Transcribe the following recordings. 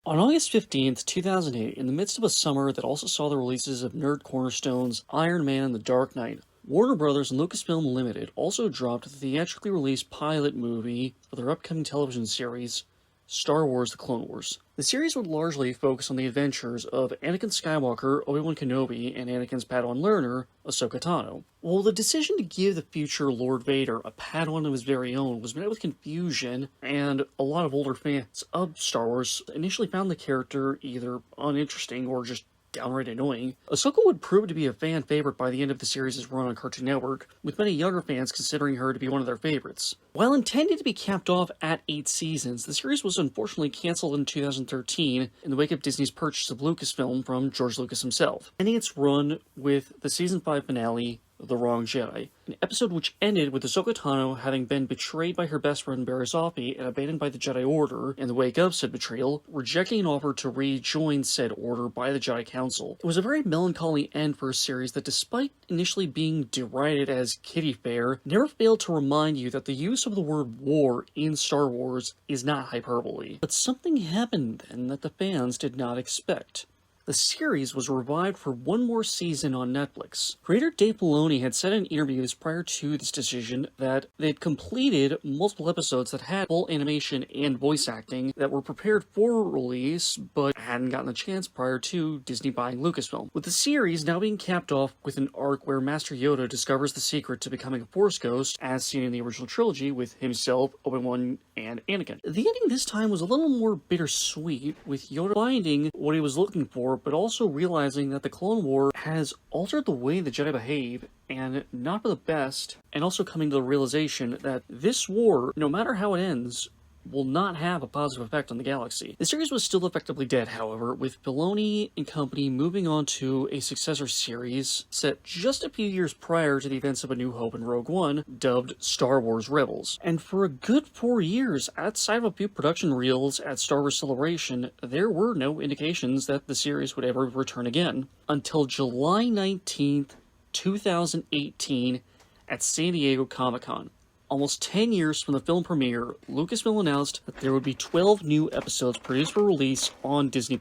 On August 15th, 2008, in the midst of a summer that also saw the releases of Nerd Cornerstone's Iron Man and the Dark Knight, Warner Bros. And Lucasfilm Limited also dropped the theatrically released pilot movie for their upcoming television series, Star Wars: The Clone Wars. The series would largely focus on the adventures of Anakin Skywalker, Obi-Wan Kenobi, and Anakin's Padawan learner, Ahsoka Tano. While the decision to give the future Lord Vader a Padawan of his very own was met with confusion, and a lot of older fans of Star Wars initially found the character either uninteresting or just downright annoying, Ahsoka would prove to be a fan favorite by the end of the series' run on Cartoon Network, with many younger fans considering her to be one of their favorites. While intended to be capped off at 8 seasons, the series was unfortunately cancelled in 2013 in the wake of Disney's purchase of Lucasfilm from George Lucas himself, ending its run with the Season 5 finale, The Wrong Jedi, an episode which ended with Ahsoka Tano having been betrayed by her best friend Barriss Offee and abandoned by the Jedi Order in the wake of said betrayal, rejecting an offer to rejoin said order by the Jedi Council. It was a very melancholy end for a series that, despite initially being derided as kiddie fare, never failed to remind you that the use of the word war in Star Wars is not hyperbole. But something happened then that the fans did not expect. The series was revived for one more season on Netflix. Creator Dave Filoni had said in interviews prior to this decision that they'd completed multiple episodes that had full animation and voice acting that were prepared for release, but hadn't gotten a chance prior to Disney buying Lucasfilm. With the series now being capped off with an arc where Master Yoda discovers the secret to becoming a Force Ghost, as seen in the original trilogy with himself, Obi-Wan, and Anakin. The ending this time was a little more bittersweet, with Yoda finding what he was looking for, but also realizing that the Clone War has altered the way the Jedi behave, and not for the best, and also coming to the realization that this war, no matter how it ends, will not have a positive effect on the galaxy. The series was still effectively dead, however, with Filoni and company moving on to a successor series set just a few years prior to the events of A New Hope and Rogue One, dubbed Star Wars Rebels. And for a good 4 years, outside of a few production reels at Star Wars Celebration, there were no indications that the series would ever return again, until July 19th, 2018, at San Diego Comic-Con. Almost 10 years from the film premiere, Lucasfilm announced that there would be 12 new episodes produced for release on Disney+.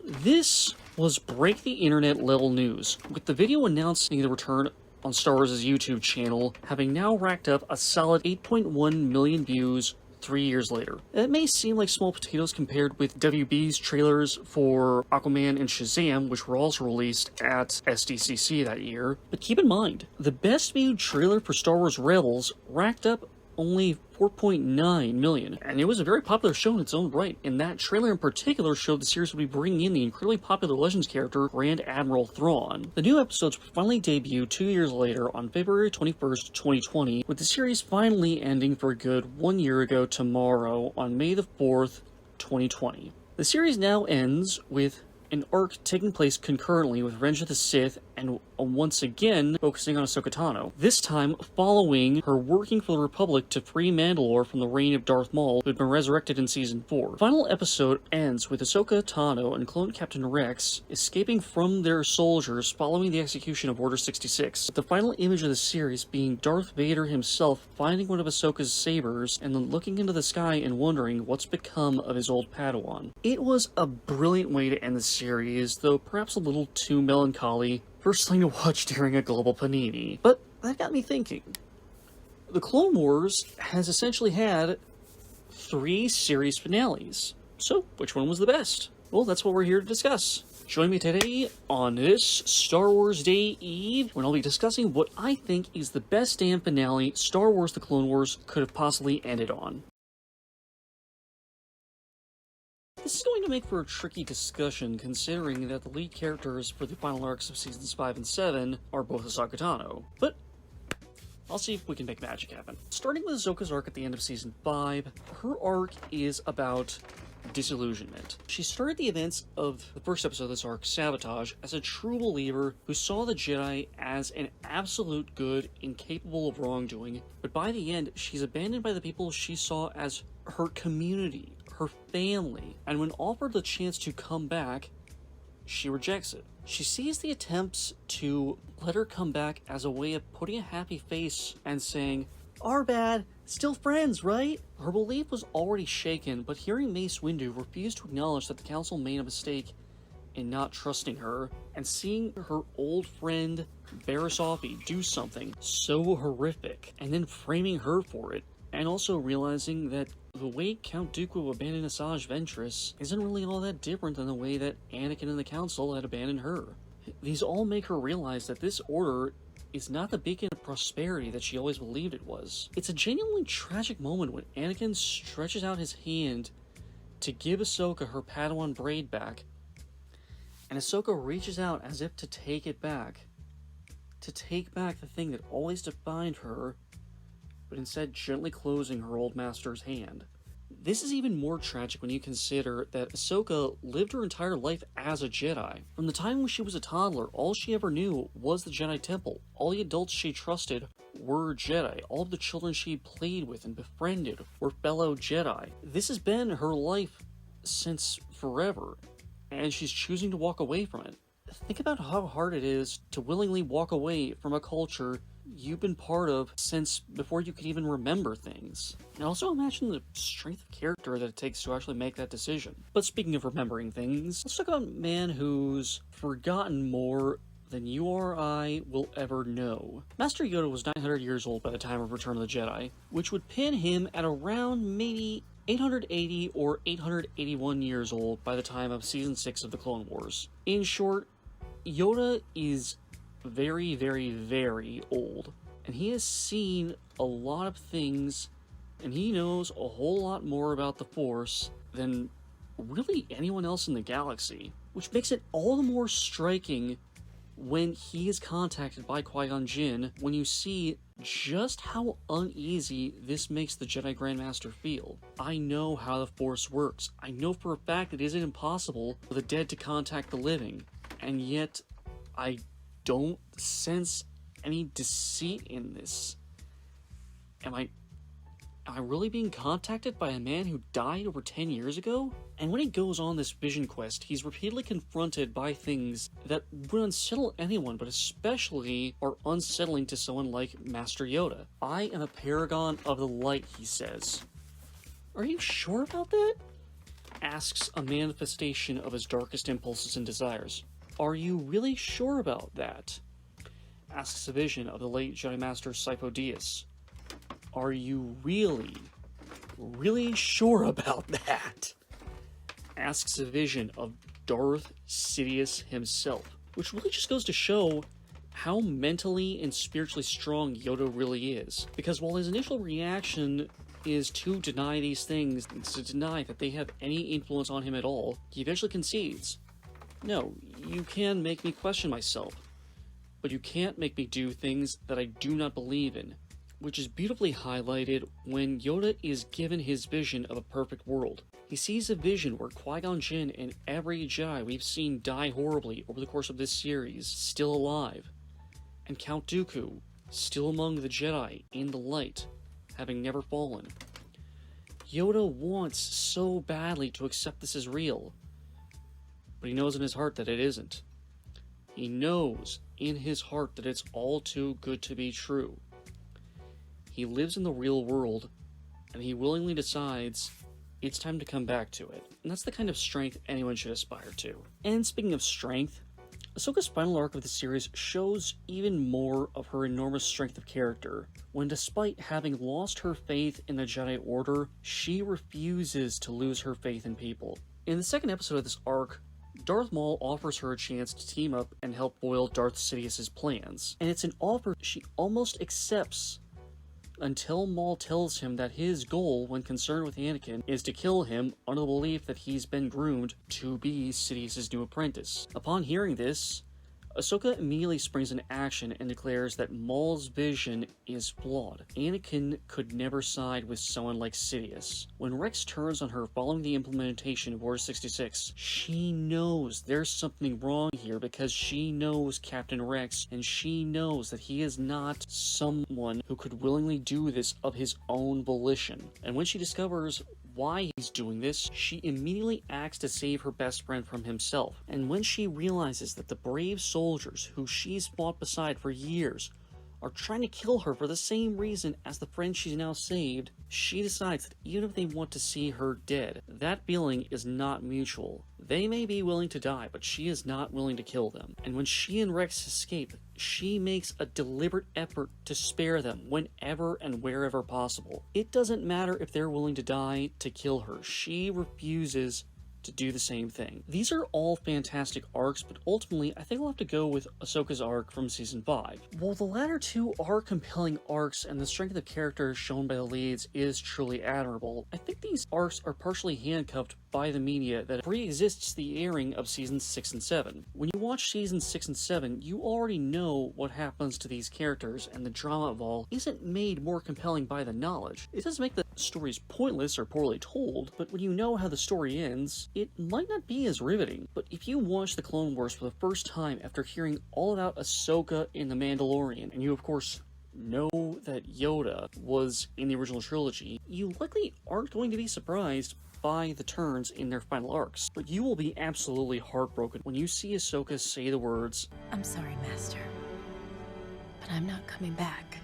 This was break the internet level news, with the video announcing the return on Star Wars' YouTube channel having now racked up a solid 8.1 million views 3 years later. It may seem like small potatoes compared with WB's trailers for Aquaman and Shazam, which were also released at SDCC that year, but keep in mind, the best viewed trailer for Star Wars Rebels racked up only 4.9 million, and it was a very popular show in its own right, and that trailer in particular showed the series would be bringing in the incredibly popular Legends character Grand Admiral Thrawn. The new episodes would finally debut 2 years later on February 21st, 2020, with the series finally ending for good 1 year ago tomorrow on May the 4th, 2020. The series now ends with an arc taking place concurrently with Revenge of the Sith and once again focusing on Ahsoka Tano, this time following her working for the Republic to free Mandalore from the reign of Darth Maul, who had been resurrected in Season 4. The final episode ends with Ahsoka Tano and clone Captain Rex escaping from their soldiers following the execution of Order 66, with the final image of the series being Darth Vader himself finding one of Ahsoka's sabers and then looking into the sky and wondering what's become of his old Padawan. It was a brilliant way to end the series, though perhaps a little too melancholy. First thing to watch during a global panini. But that got me thinking. The Clone Wars has essentially had 3 series finales. So, which one was the best? Well, that's what we're here to discuss. Join me today on this Star Wars Day Eve, when I'll be discussing what I think is the best damn finale Star Wars: The Clone Wars could have possibly ended on. This is going to make for a tricky discussion, considering that the lead characters for the final arcs of Seasons 5 and 7 are both Ahsoka Tano, but I'll see if we can make magic happen. Starting with Ahsoka's arc at the end of Season 5, her arc is about disillusionment. She started the events of the first episode of this arc, Sabotage, as a true believer who saw the Jedi as an absolute good, incapable of wrongdoing, but by the end, she's abandoned by the people she saw as her community, her family, and when offered the chance to come back, she rejects it. She sees the attempts to let her come back as a way of putting a happy face and saying, our bad, still friends, right? Her belief was already shaken, but hearing Mace Windu refuse to acknowledge that the Council made a mistake in not trusting her, and seeing her old friend Barriss Offee do something so horrific, and then framing her for it, and also realizing that the way Count Dooku abandoned Asajj Ventress isn't really all that different than the way that Anakin and the Council had abandoned her. These all make her realize that this order is not the beacon of prosperity that she always believed it was. It's a genuinely tragic moment when Anakin stretches out his hand to give Ahsoka her Padawan braid back, and Ahsoka reaches out as if to take it back. To take back the thing that always defined her, but instead gently closing her old master's hand. This is even more tragic when you consider that Ahsoka lived her entire life as a Jedi. From the time when she was a toddler, all she ever knew was the Jedi Temple. All the adults she trusted were Jedi. All of the children she played with and befriended were fellow Jedi. This has been her life since forever, and she's choosing to walk away from it. Think about how hard it is to willingly walk away from a culture you've been part of since before you could even remember things. And also imagine the strength of character that it takes to actually make that decision. But speaking of remembering things, let's talk about a man who's forgotten more than you or I will ever know. Master Yoda was 900 years old by the time of Return of the Jedi, which would pin him at around maybe 880 or 881 years old by the time of Season 6 of the Clone Wars. In short, Yoda is very, very, very old, and he has seen a lot of things, and he knows a whole lot more about the Force than really anyone else in the galaxy, which makes it all the more striking when he is contacted by Qui-Gon Jinn, when you see just how uneasy this makes the Jedi Grandmaster feel. I know how the Force works. I know for a fact it isn't impossible for the dead to contact the living, and yet I don't sense any deceit in this. Am I really being contacted by a man who died over 10 years ago? And when he goes on this vision quest, he's repeatedly confronted by things that would unsettle anyone, but especially are unsettling to someone like Master Yoda. I am a paragon of the light, he says. Are you sure about that? Asks a manifestation of his darkest impulses and desires. Are you really sure about that? Asks a vision of the late Jedi Master Sifo Dyas. Are you really sure about that? Asks a vision of Darth Sidious himself, which really just goes to show how mentally and spiritually strong Yoda really is. Because while his initial reaction is to deny these things, to deny that they have any influence on him at all, he eventually concedes. No, you can make me question myself, but you can't make me do things that I do not believe in, which is beautifully highlighted when Yoda is given his vision of a perfect world. He sees a vision where Qui-Gon Jinn and every Jedi we've seen die horribly over the course of this series still alive, and Count Dooku still among the Jedi in the light, having never fallen. Yoda wants so badly to accept this as real, but he knows in his heart that it isn't. He knows in his heart that it's all too good to be true. He lives in the real world, and he willingly decides it's time to come back to it. And that's the kind of strength anyone should aspire to. And speaking of strength, Ahsoka's final arc of the series shows even more of her enormous strength of character, when despite having lost her faith in the Jedi Order, she refuses to lose her faith in people. In the second episode of this arc, Darth Maul offers her a chance to team up and help foil Darth Sidious's plans, and it's an offer she almost accepts until Maul tells him that his goal when concerned with Anakin is to kill him under the belief that he's been groomed to be Sidious's new apprentice. Upon hearing this, Ahsoka immediately springs into action and declares that Maul's vision is flawed. Anakin could never side with someone like Sidious. When Rex turns on her following the implementation of Order 66, she knows there's something wrong here because she knows Captain Rex, and she knows that he is not someone who could willingly do this of his own volition. And when she discovers why he's doing this, she immediately acts to save her best friend from himself. And when she realizes that the brave soldiers who she's fought beside for years are trying to kill her for the same reason as the friend she's now saved, she decides that even if they want to see her dead, that feeling is not mutual. They may be willing to die, but she is not willing to kill them. And when she and Rex escape, she makes a deliberate effort to spare them whenever and wherever possible. It doesn't matter if they're willing to die to kill her. She refuses to do the same thing. These are all fantastic arcs, but ultimately I think I'll have to go with Ahsoka's arc from Season 5. While the latter two are compelling arcs and the strength of the characters shown by the leads is truly admirable, I think these arcs are partially handcuffed by the media that pre-exists the airing of Seasons 6 and 7. When you watch Seasons 6 and 7, you already know what happens to these characters, and the drama of all isn't made more compelling by the knowledge. It doesn't make the stories pointless or poorly told, but when you know how the story ends, it might not be as riveting. But if you watch The Clone Wars for the first time after hearing all about Ahsoka in The Mandalorian, and you of course know that Yoda was in the original trilogy, you likely aren't going to be surprised by the turns in their final arcs. But you will be absolutely heartbroken when you see Ahsoka say the words, "I'm sorry, Master, but I'm not coming back."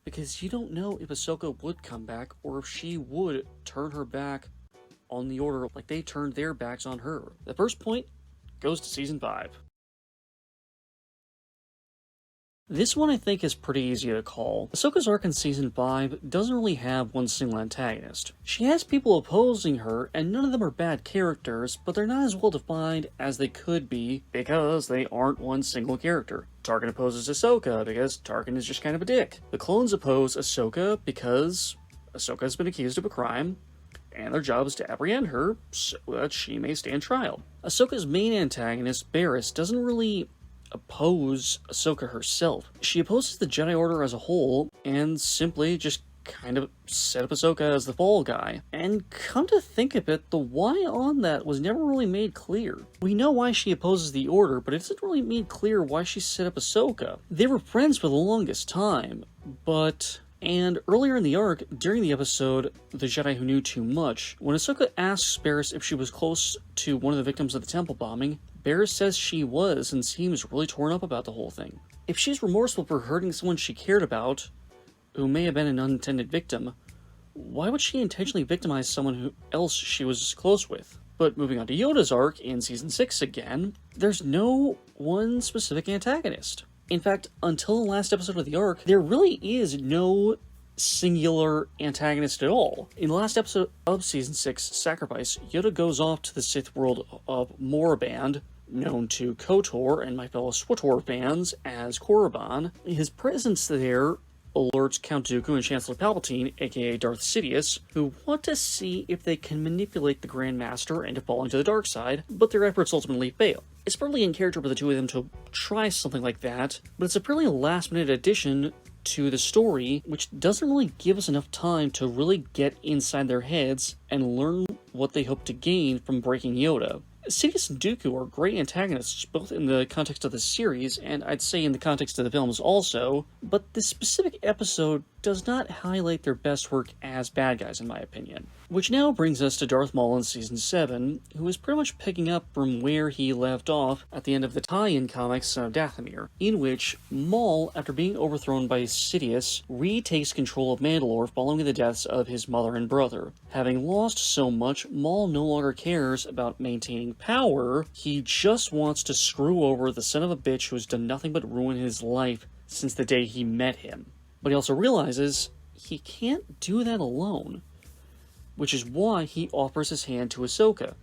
Because you don't know if Ahsoka would come back or if she would turn her back on the Order like they turned their backs on her. The first point goes to Season 5. This one I think is pretty easy to call. Ahsoka's arc in Season 5 doesn't really have one single antagonist. She has people opposing her, and none of them are bad characters, but they're not as well defined as they could be because they aren't one single character. Tarkin opposes Ahsoka because Tarkin is just kind of a dick. The clones oppose Ahsoka because Ahsoka has been accused of a crime, and their job is to apprehend her so that she may stand trial. Ahsoka's main antagonist, Barriss, doesn't really oppose Ahsoka herself. She opposes the Jedi Order as a whole, and simply just kind of set up Ahsoka as the fall guy. And come to think of it, the why on that was never really made clear. We know why she opposes the Order, but it isn't really made clear why she set up Ahsoka. They were friends for the longest time, but... And earlier in the arc, during the episode, The Jedi Who Knew Too Much, when Ahsoka asks Barriss if she was close to one of the victims of the temple bombing, Barriss says she was and seems really torn up about the whole thing. If she's remorseful for hurting someone she cared about, who may have been an unintended victim, why would she intentionally victimize someone else she was close with? But moving on to Yoda's arc in Season 6 again, there's no one specific antagonist. In fact, until the last episode of the arc, there really is no singular antagonist at all. In the last episode of Season 6, Sacrifice, Yoda goes off to the Sith world of Moraband, known to KOTOR and my fellow SWTOR fans as Korriban. His presence there alerts Count Dooku and Chancellor Palpatine, aka Darth Sidious, who want to see if they can manipulate the Grand Master into falling to the dark side, but their efforts ultimately fail. It's probably in character for the two of them to try something like that, but it's a fairly last-minute addition to the story, which doesn't really give us enough time to really get inside their heads and learn what they hope to gain from breaking Yoda. Sidious and Dooku are great antagonists, both in the context of the series, and I'd say in the context of the films also, but this specific episode does not highlight their best work as bad guys, in my opinion. Which now brings us to Darth Maul in Season 7, who is pretty much picking up from where he left off at the end of the tie-in comics of Dathomir, in which Maul, after being overthrown by Sidious, retakes control of Mandalore following the deaths of his mother and brother. Having lost so much, Maul no longer cares about maintaining power, he just wants to screw over the son of a bitch who has done nothing but ruin his life since the day he met him. But he also realizes he can't do that alone, which is why he offers his hand to Ahsoka.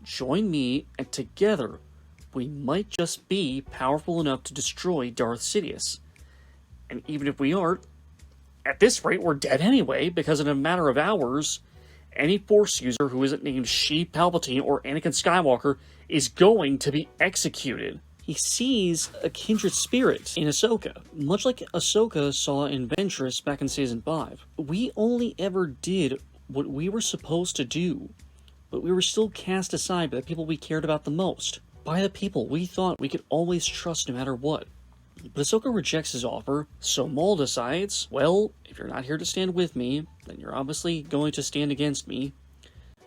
Join me, and together, we might just be powerful enough to destroy Darth Sidious. And even if we aren't, at this rate we're dead anyway, because in a matter of hours, any Force user who isn't named Sheev Palpatine or Anakin Skywalker is going to be executed. He sees a kindred spirit in Ahsoka, much like Ahsoka saw in Ventress back in Season 5. We only ever did what we were supposed to do, but we were still cast aside by the people we cared about the most, by the people we thought we could always trust no matter what. But Ahsoka rejects his offer, so Maul decides, well, if you're not here to stand with me, then you're obviously going to stand against me.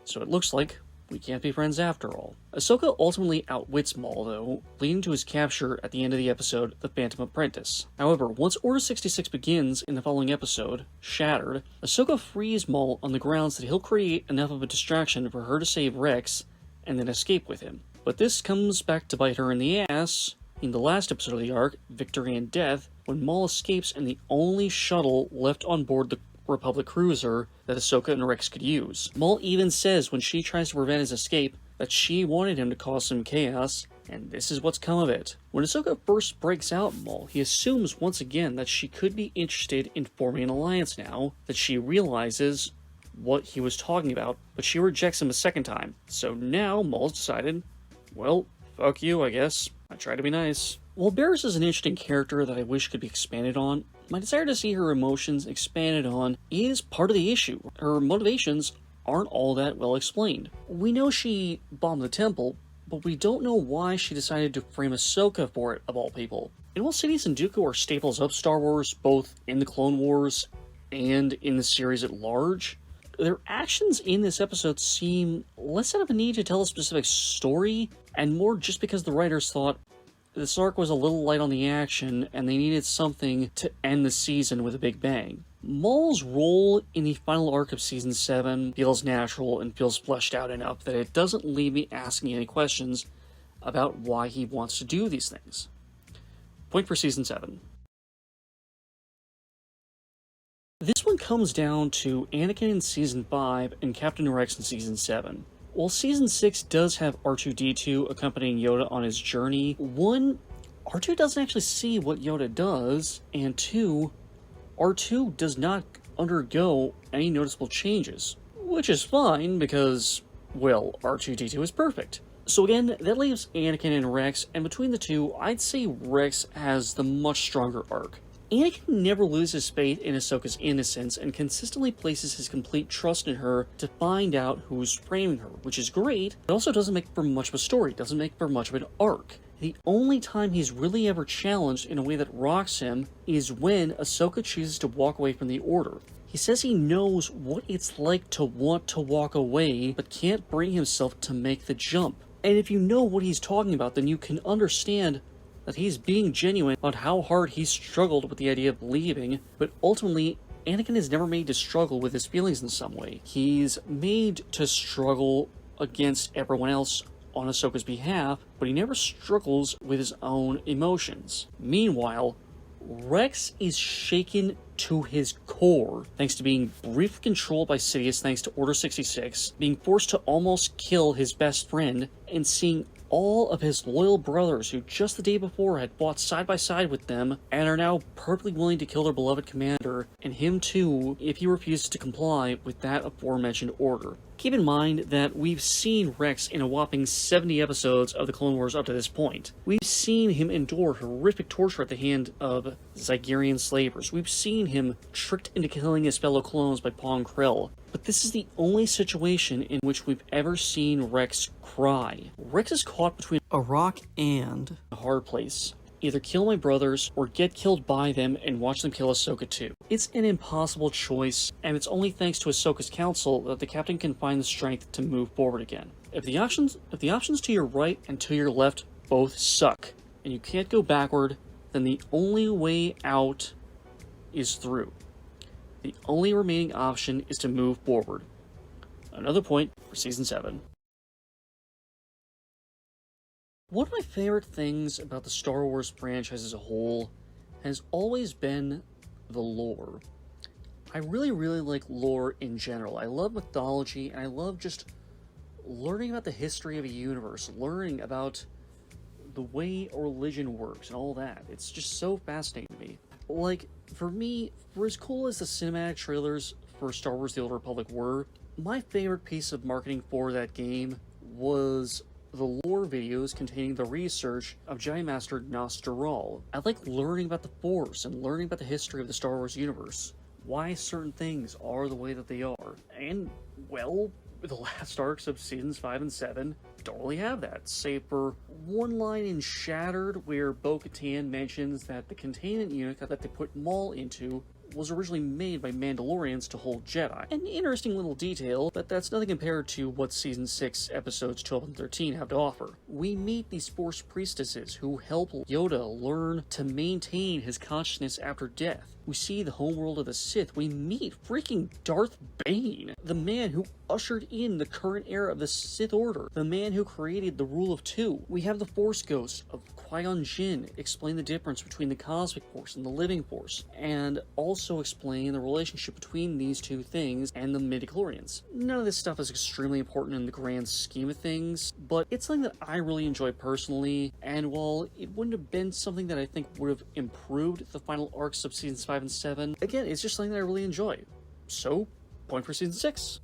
So it looks like We can't be friends after all. Ahsoka ultimately outwits Maul, though, leading to his capture at the end of the episode, The Phantom Apprentice. However, once Order 66 begins in the following episode, Shattered, Ahsoka frees Maul on the grounds that he'll create enough of a distraction for her to save Rex and then escape with him. But this comes back to bite her in the ass in the last episode of the arc, Victory and Death, when Maul escapes in the only shuttle left on board the Republic cruiser that Ahsoka and Rex could use. Maul even says when she tries to prevent his escape that she wanted him to cause some chaos, and this is what's come of it. When Ahsoka first breaks out Maul, he assumes once again that she could be interested in forming an alliance now that she realizes what he was talking about, but she rejects him a second time. So now Maul's decided, well, fuck you, I guess. I try to be nice. While Barriss is an interesting character that I wish could be expanded on, my desire to see her emotions expanded on is part of the issue. Her motivations aren't all that well explained. We know she bombed the temple, but we don't know why she decided to frame Ahsoka for it, of all people. And while Sidious and Dooku are staples of Star Wars, both in the Clone Wars and in the series at large, their actions in this episode seem less out of a need to tell a specific story, and more just because the writers thought this arc was a little light on the action, and they needed something to end the season with a big bang. Maul's role in the final arc of Season 7 feels natural and feels fleshed out enough that it doesn't leave me asking any questions about why he wants to do these things. Point for Season 7. This one comes down to Anakin in Season 5 and Captain Rex in Season 7. While Season 6 does have R2-D2 accompanying Yoda on his journey, 1, R2 doesn't actually see what Yoda does, and 2, R2 does not undergo any noticeable changes. Which is fine, because, well, R2-D2 is perfect. So again, that leaves Anakin and Rex, and between the two, I'd say Rex has the much stronger arc. Anakin never loses faith in Ahsoka's innocence and consistently places his complete trust in her to find out who's framing her, which is great. It also doesn't make for much of a story, doesn't make for much of an arc. The only time he's really ever challenged in a way that rocks him is when Ahsoka chooses to walk away from the Order. He says he knows what it's like to want to walk away, but can't bring himself to make the jump. And if you know what he's talking about, then you can understand that he's being genuine about how hard he struggled with the idea of leaving, but ultimately, Anakin is never made to struggle with his feelings in some way. He's made to struggle against everyone else on Ahsoka's behalf, but he never struggles with his own emotions. Meanwhile, Rex is shaken to his core, thanks to being briefly controlled by Sidious thanks to Order 66, being forced to almost kill his best friend, and seeing all of his loyal brothers who just the day before had fought side by side with them and are now perfectly willing to kill their beloved commander, and him too if he refuses to comply with that aforementioned order. Keep in mind that we've seen Rex in a whopping 70 episodes of the Clone Wars up to this point. We've seen him endure horrific torture at the hand of Zygerian slavers. We've seen him tricked into killing his fellow clones by Pong Krell. But this is the only situation in which we've ever seen Rex cry. Rex is caught between a rock and a hard place. Either kill my brothers, or get killed by them and watch them kill Ahsoka too. It's an impossible choice, and it's only thanks to Ahsoka's counsel that the captain can find the strength to move forward again. If the options to your right and to your left both suck, and you can't go backward, then the only way out is through. The only remaining option is to move forward. Another point for Season 7. One of my favorite things about the Star Wars franchise as a whole has always been the lore. I really like lore in general. I love mythology, and I love just learning about the history of a universe, learning about the way a religion works and all that. It's just so fascinating to me. Like, for me, for as cool as the cinematic trailers for Star Wars The Old Republic were, my favorite piece of marketing for that game was the lore videos containing the research of Jedi Master Nostaral. I like learning about the Force and learning about the history of the Star Wars universe, why certain things are the way that they are. And, well, the last arcs of Seasons 5 and 7 don't really have that, save for one line in Shattered where Bo-Katan mentions that the containment unit that they put Maul into was originally made by Mandalorians to hold Jedi. An interesting little detail, but that's nothing compared to what Season 6 episodes 12 and 13 have to offer. We meet these Force priestesses who help Yoda learn to maintain his consciousness after death. We see the homeworld of the Sith. We meet freaking Darth Bane, the man who ushered in the current era of the Sith Order, the man who created the Rule of Two. We have the Force ghosts of Qui-Gon Jinn explain the difference between the Cosmic Force and the Living Force, and also explain the relationship between these two things and the midichlorians. None of this stuff is extremely important in the grand scheme of things, but it's something that I really enjoy personally, and while it wouldn't have been something that I think would have improved the final arcs of Seasons 5 and 7, again, it's just something that I really enjoy. So, point for Season 6.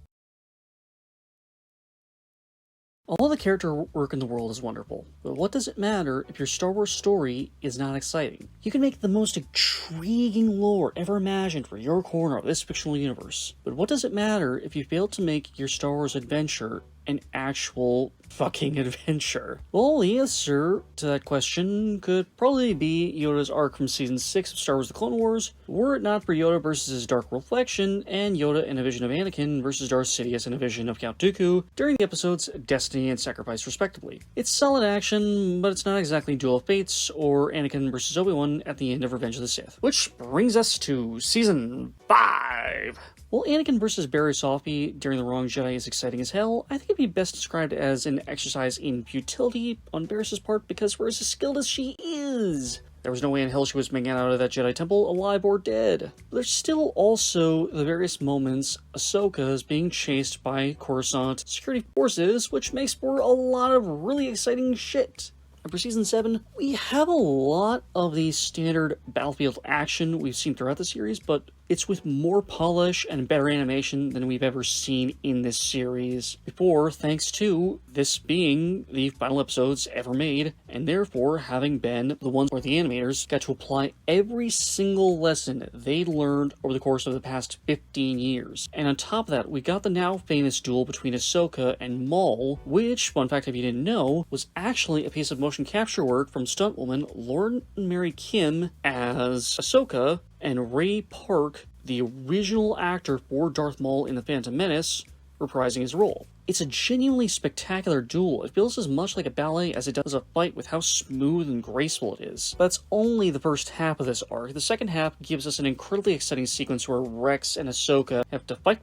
All the character work in the world is wonderful, but what does it matter if your Star Wars story is not exciting? You can make the most intriguing lore ever imagined for your corner of this fictional universe, but what does it matter if you fail to make your Star Wars adventure an actual fucking adventure? Well, the answer to that question could probably be Yoda's arc from Season 6 of Star Wars The Clone Wars, were it not for Yoda versus his Dark Reflection, and Yoda in a vision of Anakin versus Darth Sidious in a vision of Count Dooku, during the episodes Destiny and Sacrifice respectively. It's solid action, but it's not exactly Duel of Fates or Anakin versus Obi-Wan at the end of Revenge of the Sith. Which brings us to Season 5! While Anakin versus Barry Sophie during The Wrong Jedi is exciting as hell, I think it'd be best described as an exercise in futility on Barriss' part because we're as skilled as she is. There was no way in hell she was making out of that Jedi temple alive or dead. But there's still also the various moments Ahsoka is being chased by Coruscant security forces, which makes for a lot of really exciting shit. And for Season 7, we have a lot of the standard battlefield action we've seen throughout the series, but it's with more polish and better animation than we've ever seen in this series before, thanks to this being the final episodes ever made, and therefore having been the ones where the animators got to apply every single lesson they'd learned over the course of the past 15 years. And on top of that, we got the now famous duel between Ahsoka and Maul, which, fun fact if you didn't know, was actually a piece of motion capture work from stuntwoman Lauren Mary Kim as Ahsoka, and Ray Park, the original actor for Darth Maul in The Phantom Menace, reprising his role. It's a genuinely spectacular duel. It feels as much like a ballet as it does a fight with how smooth and graceful it is. But that's only the first half of this arc. The second half gives us an incredibly exciting sequence where Rex and Ahsoka have to fight,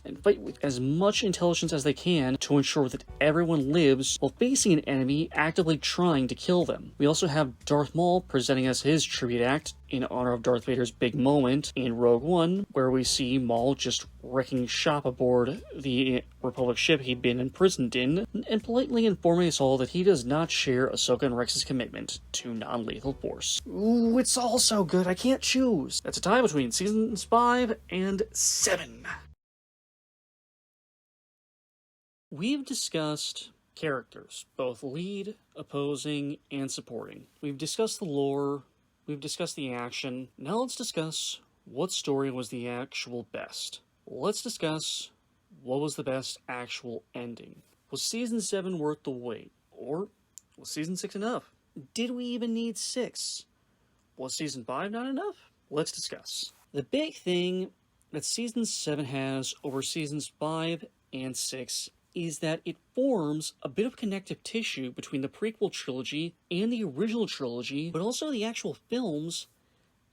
and fight with as much intelligence as they can to ensure that everyone lives while facing an enemy actively trying to kill them. We also have Darth Maul presenting us his tribute act in honor of Darth Vader's big moment in Rogue One, where we see Maul just wrecking shop aboard the Republic ship he'd been imprisoned in, and politely informing us all that he does not share Ahsoka and Rex's commitment to non-lethal force. Ooh, it's all so good, I can't choose. That's a tie between Seasons 5 and 7. We've discussed characters, both lead, opposing, and supporting. We've discussed the lore, we've discussed the action. Now let's discuss what story was the actual best. Let's discuss what was the best actual ending. Was Season 7 worth the wait? Or was Season 6 enough? Did we even need 6? Was Season 5 not enough? Let's discuss. The big thing that Season 7 has over Seasons 5 and 6 is that it forms a bit of connective tissue between the prequel trilogy and the original trilogy, but also the actual films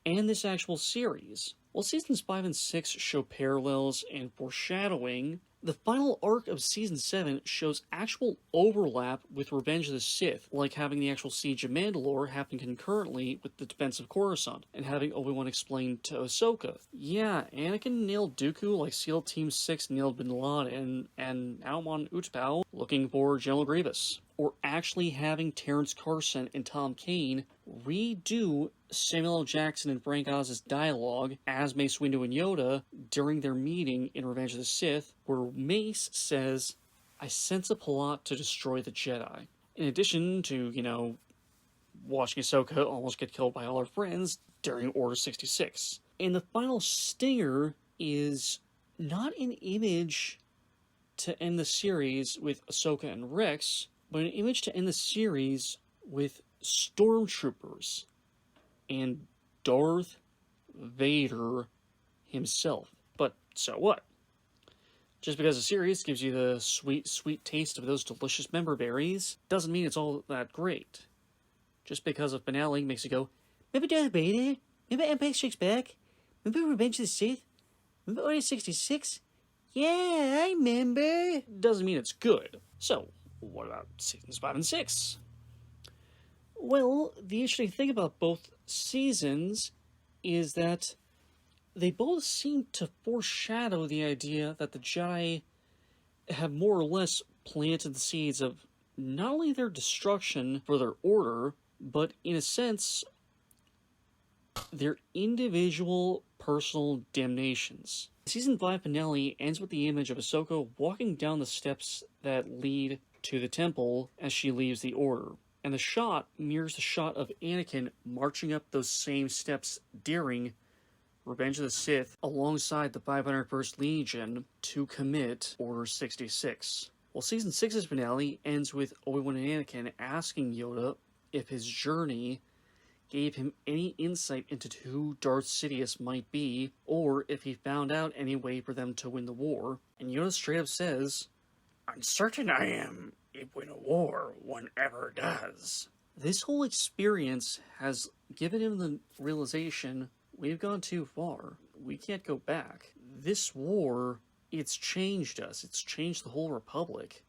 and this actual series. While Seasons 5 and 6 show parallels and foreshadowing, the final arc of Season 7 shows actual overlap with Revenge of the Sith, like having the actual Siege of Mandalore happen concurrently with the defense of Coruscant, and having Obi-Wan explain to Ahsoka, yeah, Anakin nailed Dooku like SEAL Team 6 nailed Bin Laden, and now I'm on Utapau looking for General Grievous. Or actually having Terrence Carson and Tom Kane redo Samuel L. Jackson and Frank Oz's dialogue as Mace Windu and Yoda during their meeting in Revenge of the Sith, where Mace says, "I sense a plot to destroy the Jedi." In addition to, watching Ahsoka almost get killed by all her friends during Order 66. And the final stinger is not an image to end the series with Ahsoka and Rex, but an image to end the series with stormtroopers and Darth Vader himself. But so what? Just because a series gives you the sweet, sweet taste of those delicious member berries doesn't mean it's all that great. Just because a finale makes you go, remember Darth Vader? Remember Empire Strikes Back? Remember Revenge of the Sith? Remember Order 66? Yeah, I remember. Doesn't mean it's good. So, what about seasons 5 and 6? Well, the interesting thing about both seasons is that they both seem to foreshadow the idea that the Jedi have more or less planted the seeds of not only their destruction for their order, but in a sense, their individual personal damnations. The Season 5 finale ends with the image of Ahsoka walking down the steps that lead to the temple as she leaves the Order. And the shot mirrors the shot of Anakin marching up those same steps during Revenge of the Sith alongside the 501st Legion to commit Order 66. Well, Season 6's finale ends with Obi-Wan and Anakin asking Yoda if his journey gave him any insight into who Darth Sidious might be, or if he found out any way for them to win the war. And Yoda straight up says, "I'm certain I am, if win a war, one ever does." This whole experience has given him the realization, we've gone too far. We can't go back. This war, it's changed us. It's changed the whole Republic.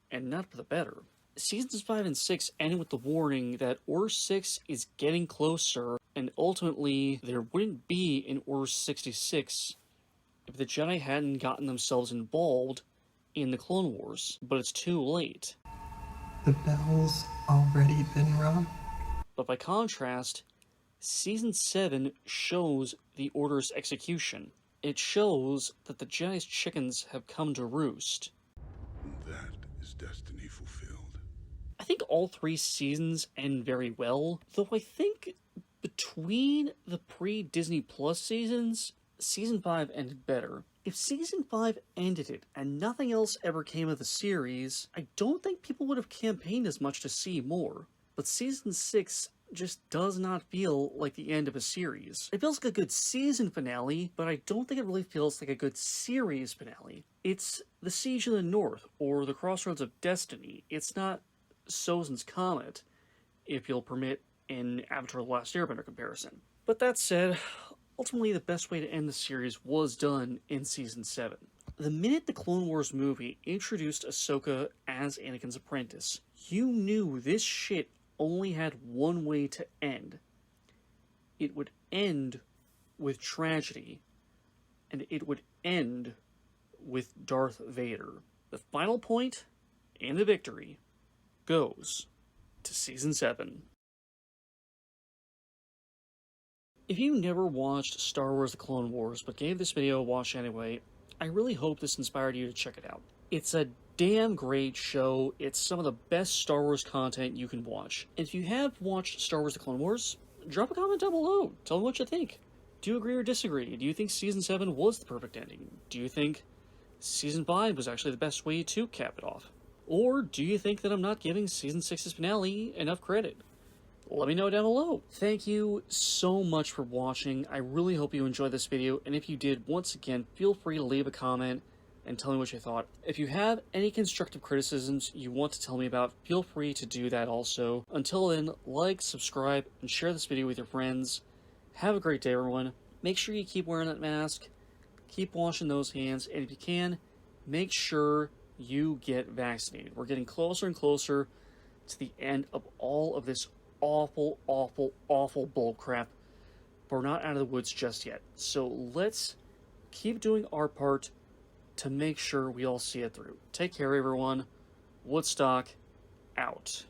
And not for the better. Seasons 5 and 6 end with the warning that Order 6 is getting closer, and ultimately there wouldn't be an Order 66 if the Jedi hadn't gotten themselves involved in the Clone Wars. But it's too late. The bell's already been rung. But by contrast, Season 7 shows the Order's execution. It shows that the Jedi's chickens have come to roost. That is destiny fulfilled. I think all 3 seasons end very well, though I think between the pre-Disney Plus seasons, Season 5 ended better. If Season 5 ended it and nothing else ever came of the series, I don't think people would have campaigned as much to see more. But Season 6 just does not feel like the end of a series. It feels like a good season finale, but I don't think it really feels like a good series finale. It's the Siege of the North, or the Crossroads of Destiny. It's not Sozin's Comet, if you'll permit an Avatar The Last Airbender comparison. But that said, ultimately the best way to end the series was done in Season 7. The minute the Clone Wars movie introduced Ahsoka as Anakin's apprentice, you knew this shit only had one way to end. It would end with tragedy, and it would end with Darth Vader. The final point and the victory goes to Season 7. If you never watched Star Wars The Clone Wars but gave this video a watch anyway, I really hope this inspired you to check it out. It's a damn great show. It's some of the best Star Wars content you can watch. And if you have watched Star Wars The Clone Wars, drop a comment down below. Tell me what you think. Do you agree or disagree? Do you think Season 7 was the perfect ending? Do you think Season 5 was actually the best way to cap it off? Or do you think that I'm not giving Season 6's finale enough credit? Let me know down below. Thank you so much for watching. I really hope you enjoyed this video, and if you did, once again, feel free to leave a comment and tell me what you thought. If you have any constructive criticisms you want to tell me about, feel free to do that also. Until then, like, subscribe, and share this video with your friends. Have a great day, everyone. Make sure you keep wearing that mask, keep washing those hands, and if you can, make sure you get vaccinated. We're getting closer and closer to the end of all of this awful, awful, awful bullcrap, but we're not out of the woods just yet. So let's keep doing our part to make sure we all see it through. Take care, everyone. Woodstock, out.